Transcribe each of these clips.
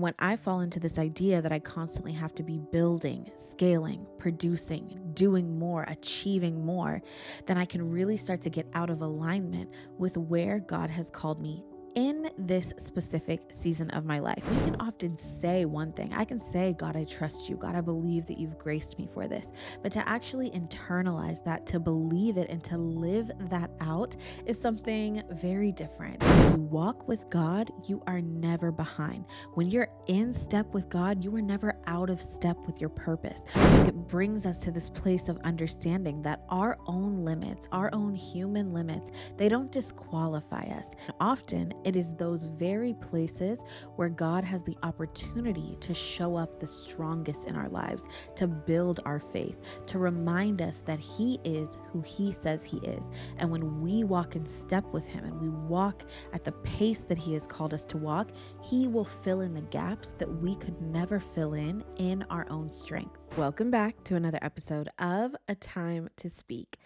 When I fall into this idea that I constantly have to be building, scaling, producing, doing more, achieving more, then I can really start to get out of alignment with where God has called me in this specific season of my life. We can often say one thing. I can say, God, I trust you. God, I believe that you've graced me for this. But to actually internalize that, to believe it, and to live that out is something very different. When you walk with God, you are never behind. When you're in step with God, you are never out of step with your purpose. I think it brings us to this place of understanding that our own limits, our own human limits, they don't disqualify us. Often, it is those very places where God has the opportunity to show up the strongest in our lives, to build our faith, to remind us that He is who He says He is. And when we walk in step with Him and we walk at the pace that He has called us to walk, He will fill in the gaps that we could never fill in our own strength. Welcome back to another episode of A Time to Speak.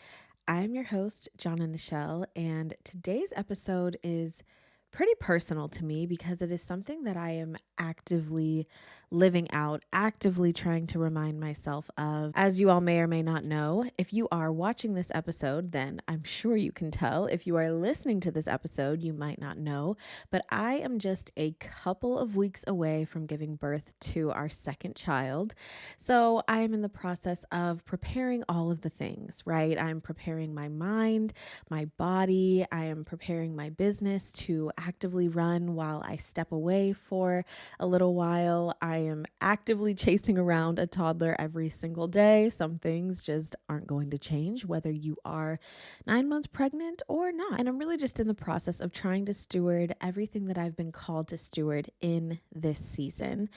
I'm your host, Jonna Nichelle, and today's episode is pretty personal to me because it is something that I am actively living out, actively trying to remind myself of. As you all may or may not know, if you are watching this episode, then I'm sure you can tell. If you are listening to this episode, you might not know, but I am just a couple of weeks away from giving birth to our second child. So I am in the process of preparing all of the things, right? I'm preparing my mind, my body. I am preparing my business to actively run while I step away for a little while. I am actively chasing around a toddler every single day. Some things just aren't going to change, whether you are 9 months pregnant or not. And I'm really just in the process of trying to steward everything that I've been called to steward in this season.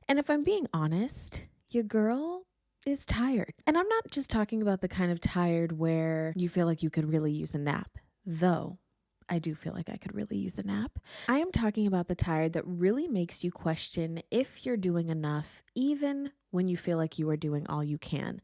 And if I'm being honest, your girl is tired. And I'm not just talking about the kind of tired where you feel like you could really use a nap, though I do feel like I could really use a nap. I am talking about the tired that really makes you question if you're doing enough, even when you feel like you are doing all you can.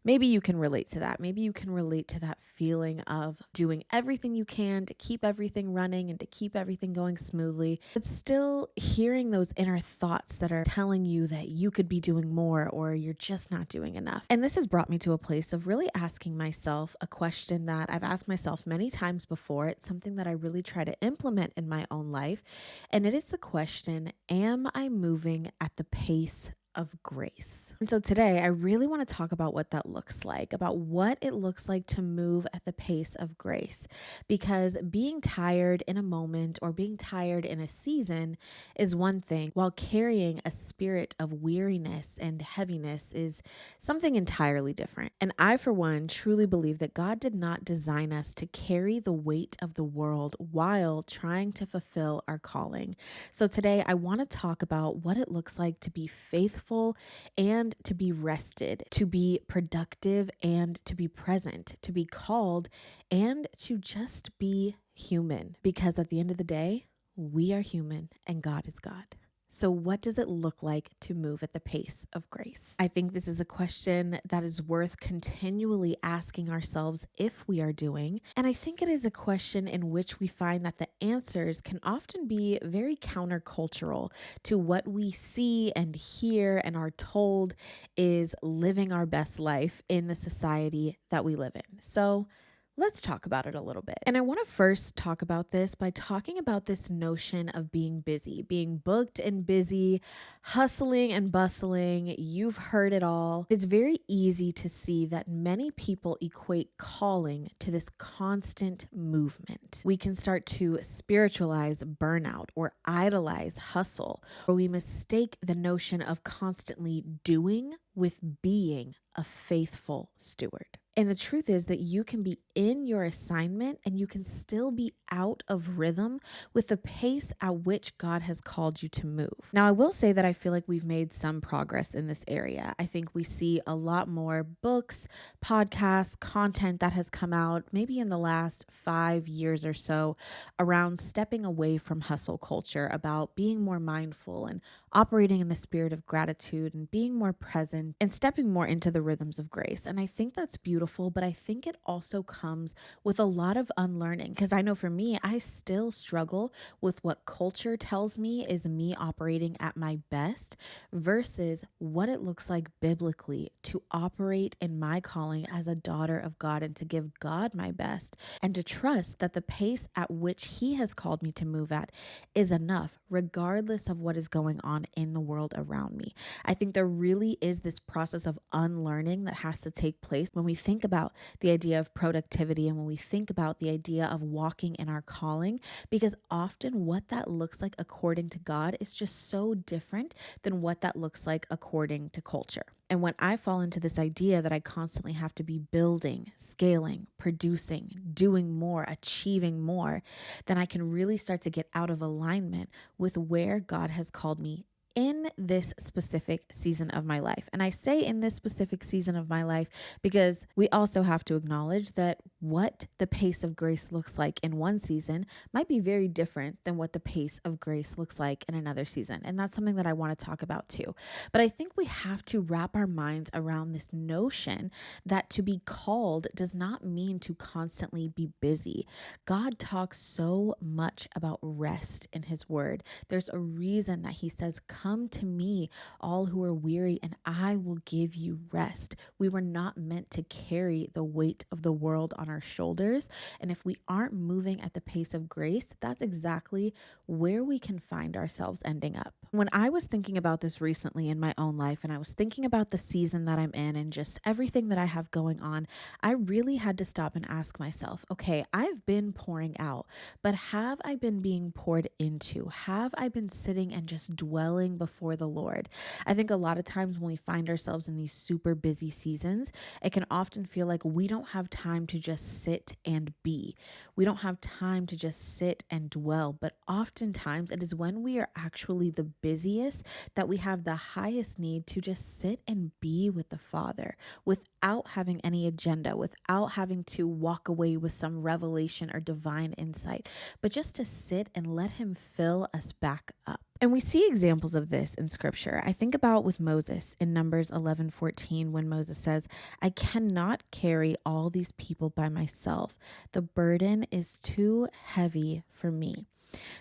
Maybe you can relate to that. Maybe you can relate to that feeling of doing everything you can to keep everything running and to keep everything going smoothly, but still hearing those inner thoughts that are telling you that you could be doing more or you're just not doing enough. And this has brought me to a place of really asking myself a question that I've asked myself many times before. It's something that I really try to implement in my own life. And it is the question, am I moving at the pace of grace? And so today I really want to talk about what that looks like, about what it looks like to move at the pace of grace. Because being tired in a moment or being tired in a season is one thing, while carrying a spirit of weariness and heaviness is something entirely different. And I, for one, truly believe that God did not design us to carry the weight of the world while trying to fulfill our calling. So today I want to talk about what it looks like to be faithful and to be rested, to be productive and to be present, to be called and to just be human. Because at the end of the day, we are human and God is God. So what does it look like to move at the pace of grace? I think this is a question that is worth continually asking ourselves if we are doing. And I think it is a question in which we find that the answers can often be very countercultural to what we see and hear and are told is living our best life in the society that we live in. So let's talk about it a little bit. And I want to first talk about this by talking about this notion of being busy, being booked and busy, hustling and bustling. You've heard it all. It's very easy to see that many people equate calling to this constant movement. We can start to spiritualize burnout or idolize hustle, or we mistake the notion of constantly doing with being a faithful steward. And the truth is that you can be in your assignment and you can still be out of rhythm with the pace at which God has called you to move. Now, I will say that I feel like we've made some progress in this area. I think we see a lot more books, podcasts, content that has come out maybe in the last 5 years or so around stepping away from hustle culture, about being more mindful and operating in a spirit of gratitude and being more present and stepping more into the rhythms of grace. And I think that's beautiful, but I think it also comes with a lot of unlearning because I know for me, I still struggle with what culture tells me is me operating at my best versus what it looks like biblically to operate in my calling as a daughter of God and to give God my best and to trust that the pace at which He has called me to move at is enough, regardless of what is going on in the world around me. I think there really is this process of unlearning that has to take place when we think about the idea of productivity and when we think about the idea of walking in our calling, because often what that looks like according to God is just so different than what that looks like according to culture. And when I fall into this idea that I constantly have to be building, scaling, producing, doing more, achieving more, then I can really start to get out of alignment with where God has called me in this specific season of my life. And I say in this specific season of my life because we also have to acknowledge that what the pace of grace looks like in one season might be very different than what the pace of grace looks like in another season. And that's something that I want to talk about too. But I think we have to wrap our minds around this notion that to be called does not mean to constantly be busy. God talks so much about rest in His word. There's a reason that He says, "Come to me, all who are weary, and I will give you rest." We were not meant to carry the weight of the world on our shoulders. And if we aren't moving at the pace of grace, that's exactly where we can find ourselves ending up. When I was thinking about this recently in my own life, and I was thinking about the season that I'm in and just everything that I have going on, I really had to stop and ask myself, okay, I've been pouring out, but have I been being poured into? Have I been sitting and just dwelling before the Lord? I think a lot of times when we find ourselves in these super busy seasons, it can often feel like we don't have time to just sit and be. We don't have time to just sit and dwell, but oftentimes it is when we are actually the busiest that we have the highest need to just sit and be with the Father without having any agenda, without having to walk away with some revelation or divine insight, but just to sit and let Him fill us back up. And we see examples of this in scripture. I think about with Moses in Numbers 11:14 when Moses says, "I cannot carry all these people by myself. The burden is too heavy for me."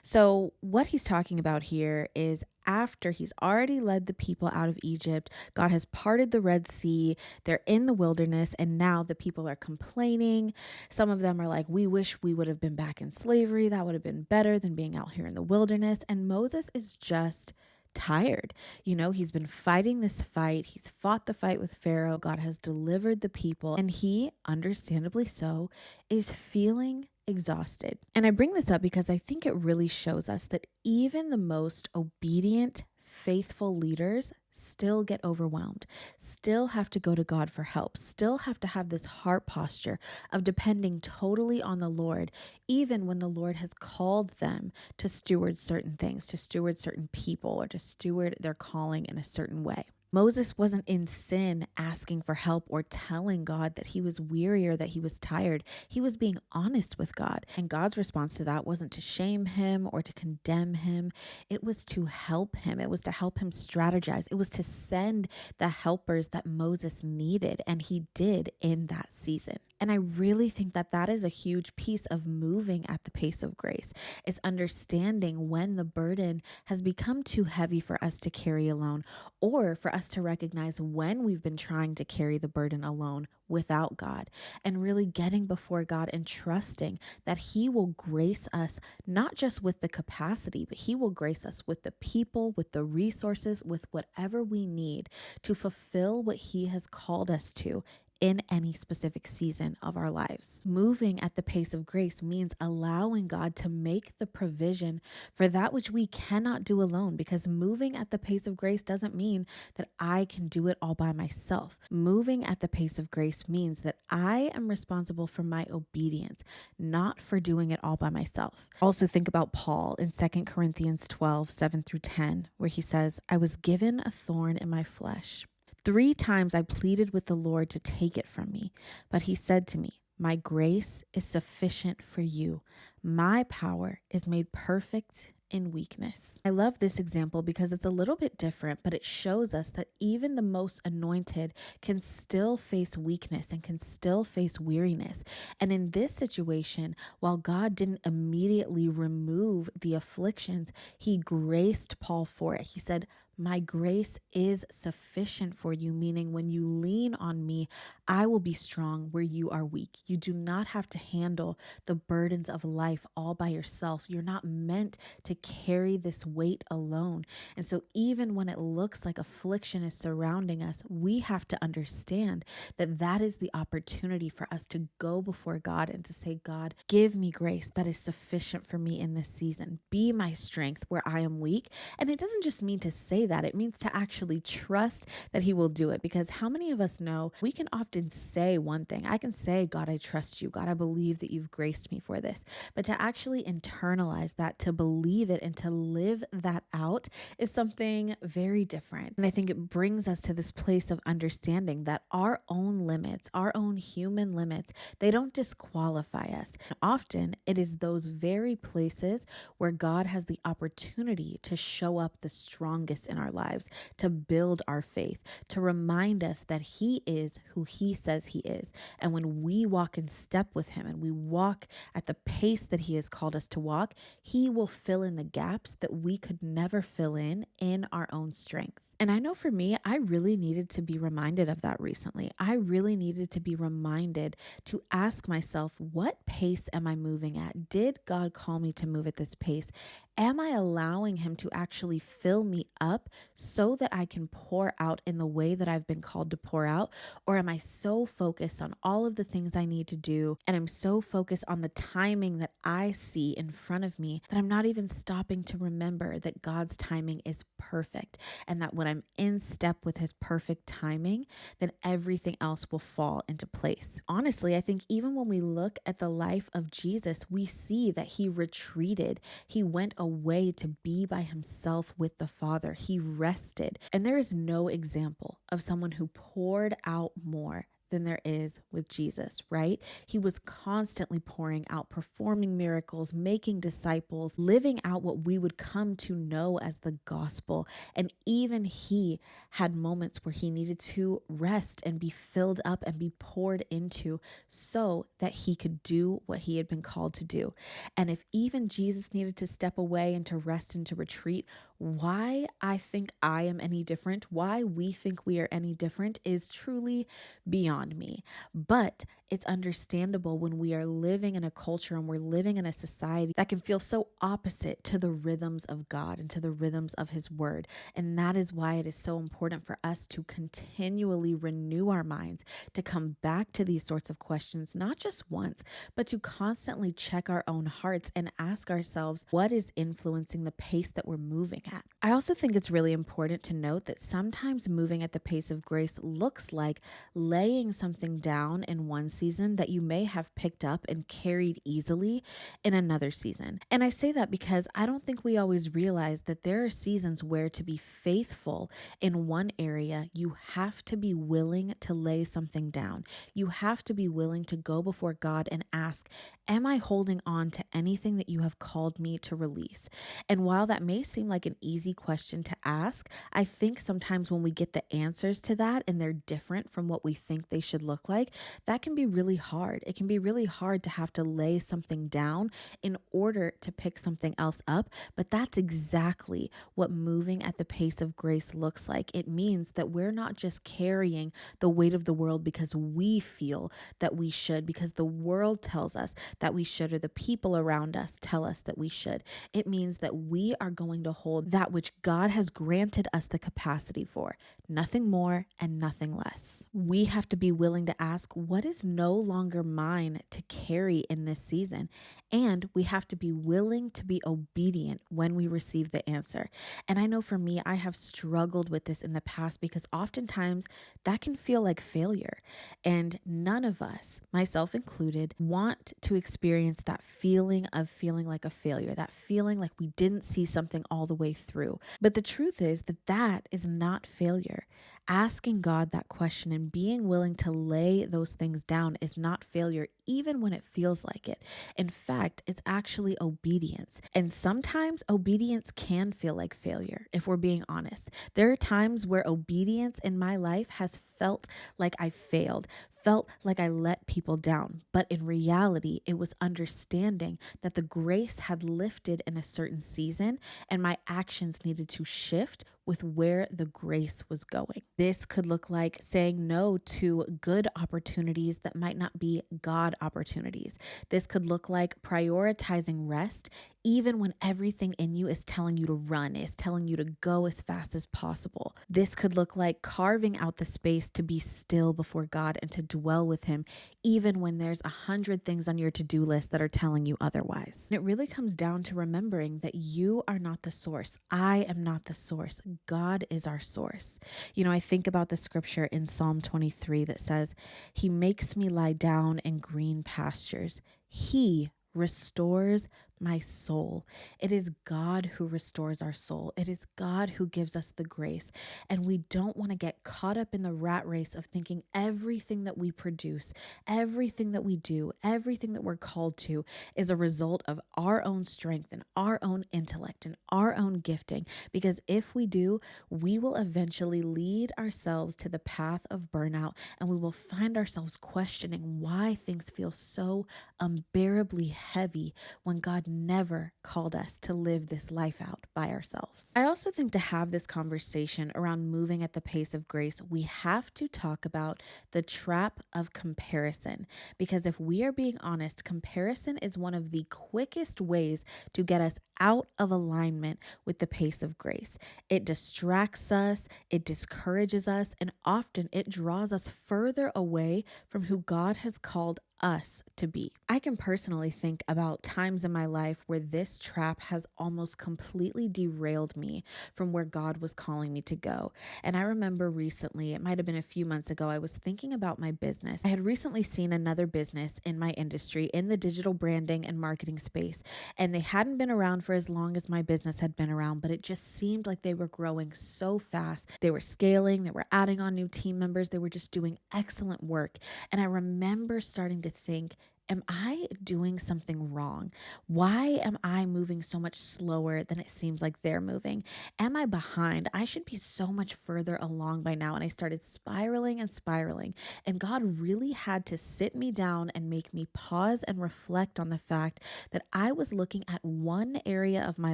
So, what he's talking about here is after he's already led the people out of Egypt, God has parted the Red Sea, they're in the wilderness, and now the people are complaining. Some of them are like, "We wish we would have been back in slavery. That would have been better than being out here in the wilderness." And Moses is just tired. He's been fighting this fight. He's fought the fight with Pharaoh. God has delivered the people, and he, understandably so, is feeling exhausted. And I bring this up because I think it really shows us that even the most obedient, faithful leaders still get overwhelmed, still have to go to God for help, still have to have this heart posture of depending totally on the Lord, even when the Lord has called them to steward certain things, to steward certain people, or to steward their calling in a certain way. Moses wasn't in sin asking for help or telling God that he was weary or that he was tired. He was being honest with God. And God's response to that wasn't to shame him or to condemn him. It was to help him. It was to help him strategize. It was to send the helpers that Moses needed. And he did in that season. And I really think that that is a huge piece of moving at the pace of grace. It's understanding when the burden has become too heavy for us to carry alone, or for us to recognize when we've been trying to carry the burden alone without God, and really getting before God and trusting that He will grace us, not just with the capacity, but He will grace us with the people, with the resources, with whatever we need to fulfill what He has called us to in any specific season of our lives. Moving at the pace of grace means allowing God to make the provision for that which we cannot do alone, because moving at the pace of grace doesn't mean that I can do it all by myself. Moving at the pace of grace means that I am responsible for my obedience, not for doing it all by myself. Also think about Paul in 2 Corinthians 12:7-10, where he says, "I was given a thorn in my flesh. 3 times I pleaded with the Lord to take it from me, but He said to me, 'My grace is sufficient for you. My power is made perfect in weakness. I love this example because it's a little bit different, but it shows us that even the most anointed can still face weakness and can still face weariness. And in this situation, while God didn't immediately remove the afflictions, he graced Paul for it. He said, my grace is sufficient for you, meaning when you lean on me, I will be strong where you are weak. You do not have to handle the burdens of life all by yourself. You're not meant to carry this weight alone. And so even when it looks like affliction is surrounding us, we have to understand that that is the opportunity for us to go before God and to say, God, give me grace that is sufficient for me in this season. Be my strength where I am weak. And it doesn't just mean to say that, it means to actually trust that he will do it. Because how many of us know we can often say one thing? I can say, God, I trust you. God, I believe that you've graced me for this. But to actually internalize that, to believe it, and to live that out is something very different. And I think it brings us to this place of understanding that our own limits, our own human limits, they don't disqualify us. Often it is those very places where God has the opportunity to show up the strongest in our lives, to build our faith, to remind us that he is who he says he is. And when we walk in step with him and we walk at the pace that he has called us to walk, he will fill in the gaps that we could never fill in our own strength. And I know for me, I really needed to be reminded of that recently. I really needed to be reminded to ask myself, what pace am I moving at? Did God call me to move at this pace? Am I allowing him to actually fill me up so that I can pour out in the way that I've been called to pour out? Or am I so focused on all of the things I need to do, and I'm so focused on the timing that I see in front of me that I'm not even stopping to remember that God's timing is perfect, and that when I'm in step with his perfect timing, then everything else will fall into place. Honestly, I think even when we look at the life of Jesus, we see that he retreated. He went away to be by himself with the Father. He rested. And there is no example of someone who poured out more than there is with Jesus, right? He was constantly pouring out, performing miracles, making disciples, living out what we would come to know as the gospel. And even he had moments where he needed to rest and be filled up and be poured into so that he could do what he had been called to do. And if even Jesus needed to step away and to rest and to retreat, why I think I am any different, why we think we are any different is truly beyond me. But it's understandable when we are living in a culture and we're living in a society that can feel so opposite to the rhythms of God and to the rhythms of his word. And that is why it is so important for us to continually renew our minds, to come back to these sorts of questions, not just once, but to constantly check our own hearts and ask ourselves, what is influencing the pace that we're moving at? I also think it's really important to note that sometimes moving at the pace of grace looks like laying something down in one season that you may have picked up and carried easily in another season. And I say that because I don't think we always realize that there are seasons where to be faithful in one area, you have to be willing to lay something down. You have to be willing to go before God and ask, am I holding on to anything that you have called me to release? And while that may seem like an easy question to ask, I think sometimes when we get the answers to that and they're different from what we think they should look like, that can be really hard. It can be really hard to have to lay something down in order to pick something else up. But that's exactly what moving at the pace of grace looks like. It means that we're not just carrying the weight of the world because we feel that we should, because the world tells us that we should, or the people around us tell us that we should. It means that we are going to hold that which God has granted us the capacity for, nothing more and nothing less. We have to be willing to ask, what is no longer mine to carry in this season? And we have to be willing to be obedient when we receive the answer. And I know for me, I have struggled with this in the past because oftentimes that can feel like failure. And none of us, myself included, want to experience that feeling of feeling like a failure, that feeling like we didn't see something all the way through. But the truth is that that is not failure. Asking God that question and being willing to lay those things down is not failure, even when it feels like it. In fact, it's actually obedience. And sometimes obedience can feel like failure, if we're being honest. There are times where obedience in my life has felt like I failed, felt like I let people down. But in reality, it was understanding that the grace had lifted in a certain season and my actions needed to shift with where the grace was going. This could look like saying no to good opportunities that might not be God opportunities. This could look like prioritizing rest even when everything in you is telling you to run, is telling you to go as fast as possible. This could look like carving out the space to be still before God and to dwell with Him, even when there's 100 things on your to-do list that are telling you otherwise. And it really comes down to remembering that you are not the source. I am not the source. God is our source. I think about the scripture in Psalm 23 that says, He makes me lie down in green pastures. He restores my soul. It is God who restores our soul. It is God who gives us the grace. And we don't want to get caught up in the rat race of thinking everything that we produce, everything that we do, everything that we're called to is a result of our own strength and our own intellect and our own gifting. Because if we do, we will eventually lead ourselves to the path of burnout, and we will find ourselves questioning why things feel so unbearably heavy when God never called us to live this life out by ourselves. I also think to have this conversation around moving at the pace of grace, we have to talk about the trap of comparison. Because if we are being honest, comparison is one of the quickest ways to get us out of alignment with the pace of grace. It distracts us, it discourages us, and often it draws us further away from who God has called us to be. I can personally think about times in my life where this trap has almost completely derailed me from where God was calling me to go. And I remember recently, it might have been a few months ago, I was thinking about my business. I had recently seen another business in my industry in the digital branding and marketing space, and they hadn't been around for as long as my business had been around, but it just seemed like they were growing so fast. They were scaling, they were adding on new team members, they were just doing excellent work. And I remember starting to think, am I doing something wrong? Why am I moving so much slower than it seems like they're moving? Am I behind? I should be so much further along by now. And I started spiraling and spiraling. And God really had to sit me down and make me pause and reflect on the fact that I was looking at one area of my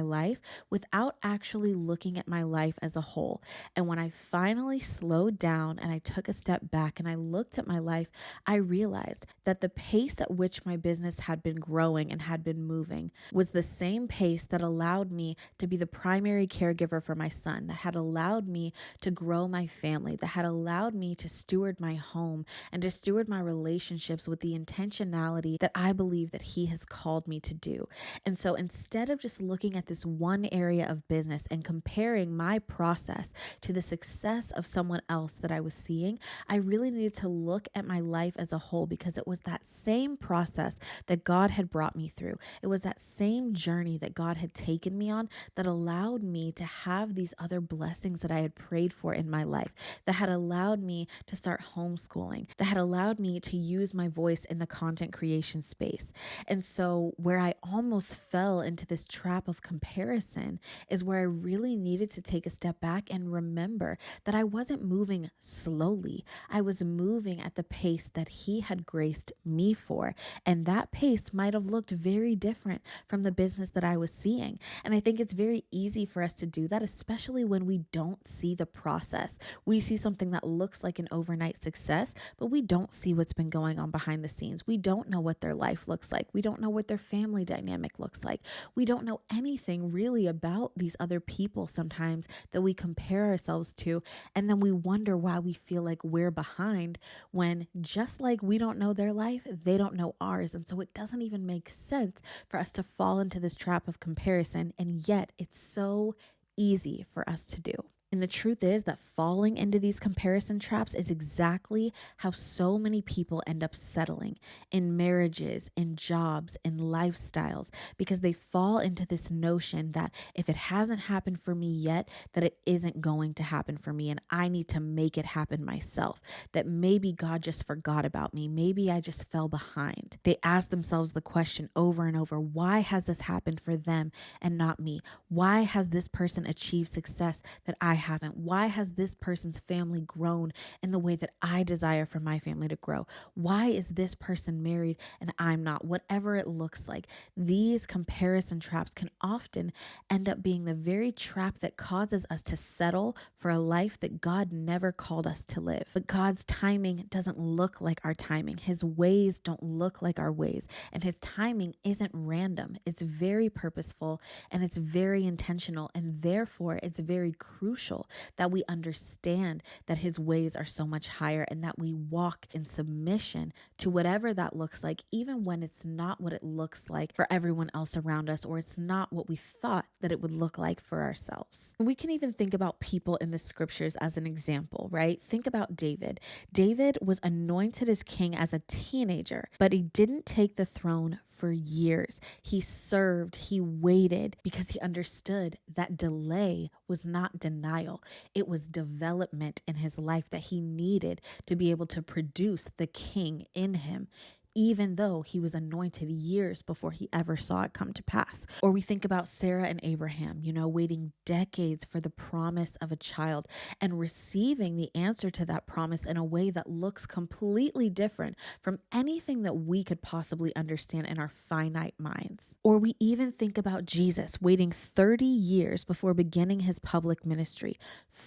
life without actually looking at my life as a whole. And when I finally slowed down and I took a step back and I looked at my life, I realized that the pace at which my business had been growing and had been moving was the same pace that allowed me to be the primary caregiver for my son, that had allowed me to grow my family, that had allowed me to steward my home and to steward my relationships with the intentionality that I believe that He has called me to do. And so instead of just looking at this one area of business and comparing my process to the success of someone else that I was seeing, I really needed to look at my life as a whole, because it was that same process that God had brought me through. It was that same journey that God had taken me on that allowed me to have these other blessings that I had prayed for in my life, that had allowed me to start homeschooling, that had allowed me to use my voice in the content creation space. And so where I almost fell into this trap of comparison is where I really needed to take a step back and remember that I wasn't moving slowly. I was moving at the pace that He had graced me for. And that pace might have looked very different from the business that I was seeing. And I think it's very easy for us to do that, especially when we don't see the process. We see something that looks like an overnight success, but we don't see what's been going on behind the scenes. We don't know what their life looks like. We don't know what their family dynamic looks like. We don't know anything really about these other people sometimes that we compare ourselves to. And then we wonder why we feel like we're behind, when just like we don't know their life, they don't know ours. And so it doesn't even make sense for us to fall into this trap of comparison. And yet it's so easy for us to do. And the truth is that falling into these comparison traps is exactly how so many people end up settling in marriages, in jobs, in lifestyles, because they fall into this notion that if it hasn't happened for me yet, that it isn't going to happen for me and I need to make it happen myself. That maybe God just forgot about me. Maybe I just fell behind. They ask themselves the question over and over, why has this happened for them and not me? Why has this person achieved success that I haven't? Why has this person's family grown in the way that I desire for my family to grow? Why is this person married and I'm not? Whatever it looks like, these comparison traps can often end up being the very trap that causes us to settle for a life that God never called us to live. But God's timing doesn't look like our timing. His ways don't look like our ways. And his timing isn't random. It's very purposeful and it's very intentional. And therefore, it's very crucial that we understand that his ways are so much higher and that we walk in submission to whatever that looks like, even when it's not what it looks like for everyone else around us, or it's not what we thought that it would look like for ourselves. We can even think about people in the scriptures as an example, right? Think about David. David was anointed as king as a teenager, but he didn't take the throne for years. He served, he waited because he understood that delay was not denial. It was development in his life that he needed to be able to produce the king in him, even though he was anointed years before he ever saw it come to pass. Or we think about Sarah and Abraham, waiting decades for the promise of a child and receiving the answer to that promise in a way that looks completely different from anything that we could possibly understand in our finite minds. Or we even think about Jesus waiting 30 years before beginning his public ministry,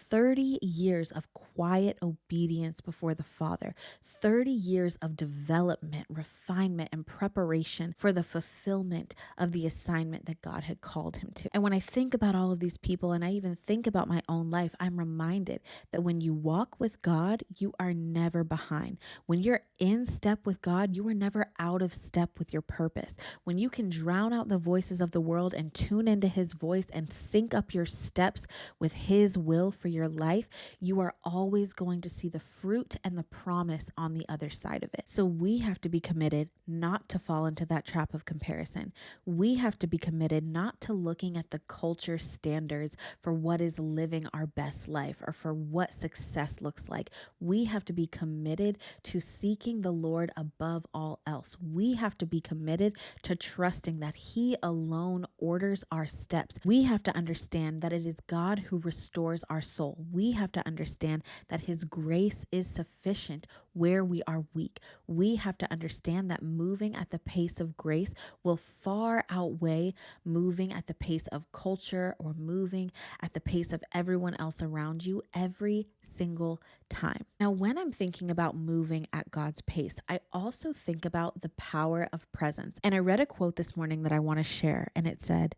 30 years of quiet obedience before the Father, 30 years of development, refinement, and preparation for the fulfillment of the assignment that God had called him to. And when I think about all of these people, and I even think about my own life, I'm reminded that when you walk with God, you are never behind. When you're in step with God, you are never out of step with your purpose. When you can drown out the voices of the world and tune into his voice and sync up your steps with his will for your life, you are always going to see the fruit and the promise on the other side of it. So we have to be committed not to fall into that trap of comparison. We have to be committed not to looking at the culture standards for what is living our best life or for what success looks like. We have to be committed to seeking the Lord above all else. We have to be committed to trusting that he alone orders our steps. We have to understand that it is God who restores our soul. We have to understand that his grace is sufficient where we are weak. We have to understand that moving at the pace of grace will far outweigh moving at the pace of culture or moving at the pace of everyone else around you every single time. Now, when I'm thinking about moving at God's pace, I also think about the power of presence. And I read a quote this morning that I want to share, and it said,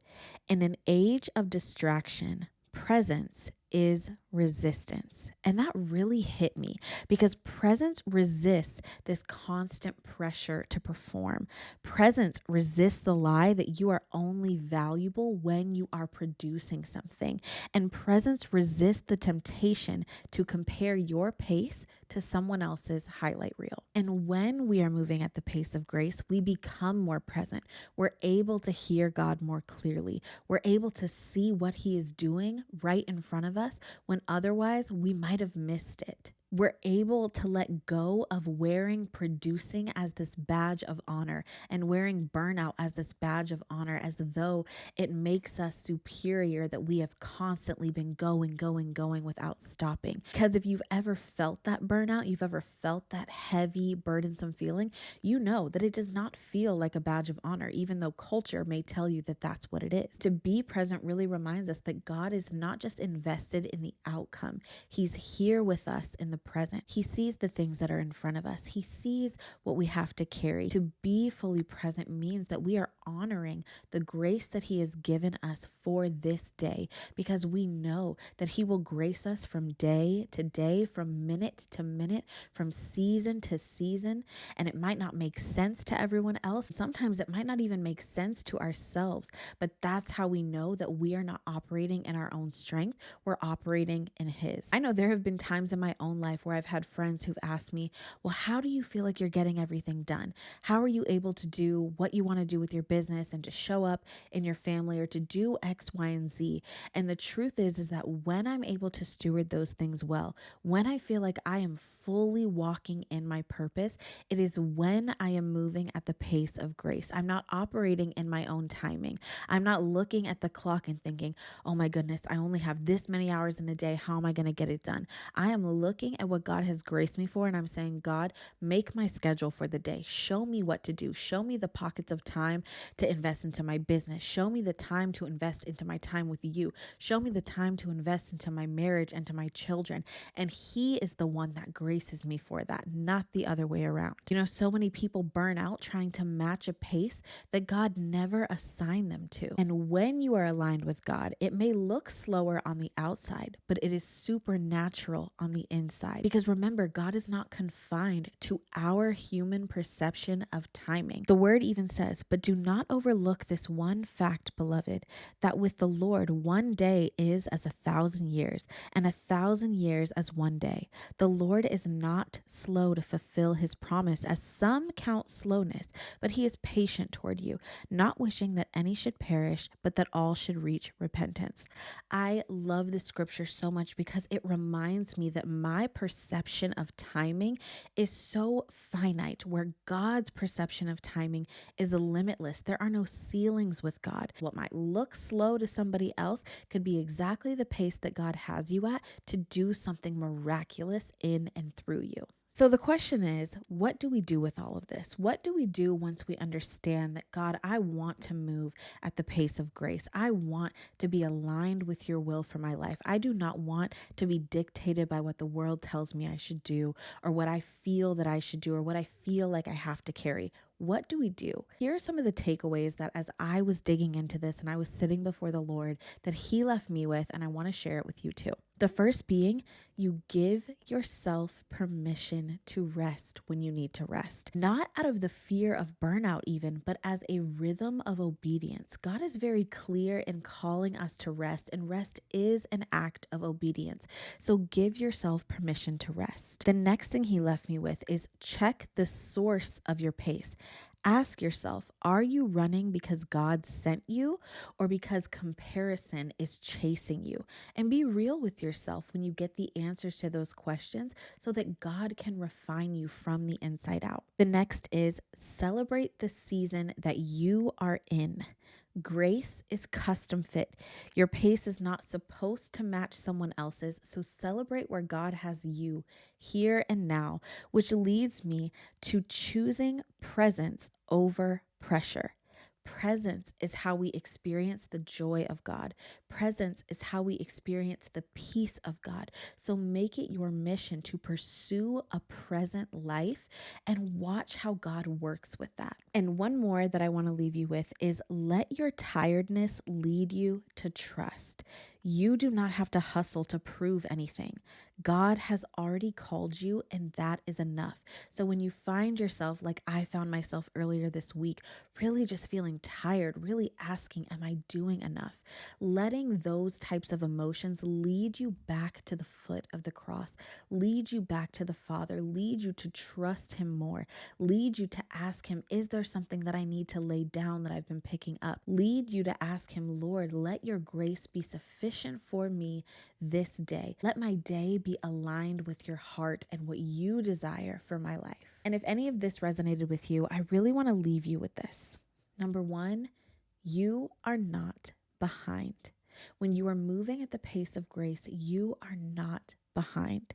"In an age of distraction, presence is resistance." And that really hit me because presence resists this constant pressure to perform. Presence resists the lie that you are only valuable when you are producing something. And presence resists the temptation to compare your pace to someone else's highlight reel. And when we are moving at the pace of grace, we become more present. We're able to hear God more clearly. We're able to see what he is doing right in front of us when otherwise we might have missed it. We're able to let go of wearing producing as this badge of honor and wearing burnout as this badge of honor, as though it makes us superior that we have constantly been going without stopping. Because if you've ever felt that burnout, you've ever felt that heavy, burdensome feeling, you know that it does not feel like a badge of honor, even though culture may tell you that that's what it is. To be present really reminds us that God is not just invested in the outcome. He's here with us in the present. He sees the things that are in front of us. He sees what we have to carry. To be fully present means that we are honoring the grace that He has given us for this day, because we know that He will grace us from day to day, from minute to minute, from season to season. And it might not make sense to everyone else. Sometimes it might not even make sense to ourselves, but that's how we know that we are not operating in our own strength. We're operating in His. I know there have been times in my own life where I've had friends who've asked me, well, how do you feel like you're getting everything done? How are you able to do what you want to do with your business and to show up in your family or to do X, Y, and Z? And the truth is that when I'm able to steward those things well, when I feel like I am fully walking in my purpose, it is when I am moving at the pace of grace. I'm not operating in my own timing. I'm not looking at the clock and thinking, oh my goodness, I only have this many hours in a day. How am I going to get it done? I am looking at what God has graced me for, and I'm saying, God, make my schedule for the day. Show me what to do. Show me the pockets of time to invest into my business. Show me the time to invest into my time with you. Show me the time to invest into my marriage and to my children. And He is the one that graces me for that, not the other way around. You know, so many people burn out trying to match a pace that God never assigned them to. And when you are aligned with God, it may look slower on the outside, but it is supernatural on the inside. Because remember, God is not confined to our human perception of timing. The word even says, but do not overlook this one fact, beloved, that with the Lord, one day is as 1,000 years, and 1,000 years as one day. The Lord is not slow to fulfill His promise, as some count slowness, but He is patient toward you, not wishing that any should perish, but that all should reach repentance. I love this scripture so much because it reminds me that my perception of timing is so finite, where God's perception of timing is limitless. There are no ceilings with God. What might look slow to somebody else could be exactly the pace that God has you at to do something miraculous in and through you. So the question is, what do we do with all of this? What do we do once we understand that, God, I want to move at the pace of grace. I want to be aligned with your will for my life. I do not want to be dictated by what the world tells me I should do, or what I feel that I should do, or what I feel like I have to carry. What do we do? Here are some of the takeaways that as I was digging into this and I was sitting before the Lord that He left me with, and I want to share it with you too. The first being, you give yourself permission to rest when you need to rest. Not out of the fear of burnout even, but as a rhythm of obedience. God is very clear in calling us to rest, and rest is an act of obedience. So give yourself permission to rest. The next thing He left me with is check the source of your pace. Ask yourself, are you running because God sent you, or because comparison is chasing you? And be real with yourself when you get the answers to those questions so that God can refine you from the inside out. The next is celebrate the season that you are in. Grace is custom fit. Your pace is not supposed to match someone else's, so celebrate where God has you here and now, which leads me to choosing presence over pressure. Presence is how we experience the joy of God. Presence is how we experience the peace of God. So make it your mission to pursue a present life and watch how God works with that. And one more that I want to leave you with is let your tiredness lead you to trust. You do not have to hustle to prove anything. God has already called you, and that is enough. So when you find yourself, like I found myself earlier this week, really just feeling tired, really asking, am I doing enough? Letting those types of emotions lead you back to the foot of the cross, lead you back to the Father, lead you to trust Him more, lead you to ask Him, is there something that I need to lay down that I've been picking up? Lead you to ask Him, Lord, let your grace be sufficient for me this day. Let my day be aligned with your heart and what you desire for my life. And if any of this resonated with you, I really want to leave you with this. Number one, you are not behind. When you are moving at the pace of grace, you are not behind.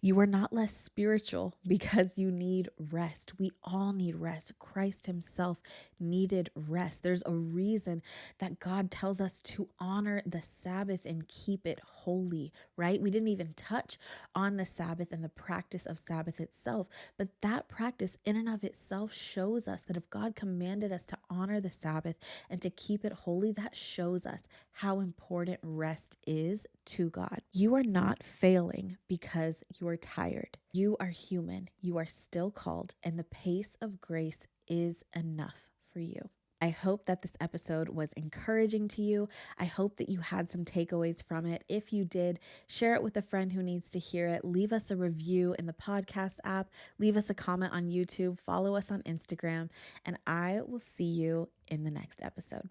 You are not less spiritual because you need rest. We all need rest. Christ himself needed rest. There's a reason that God tells us to honor the Sabbath and keep it holy, right? We didn't even touch on the Sabbath and the practice of Sabbath itself, but that practice in and of itself shows us that if God commanded us to honor the Sabbath and to keep it holy, that shows us how important rest is to God. You are not failing because you are tired. You are human. You are still called, and the pace of grace is enough for you. I hope that this episode was encouraging to you. I hope that you had some takeaways from it. If you did, share it with a friend who needs to hear it. Leave us a review in the podcast app. Leave us a comment on YouTube. Follow us on Instagram. And I will see you in the next episode.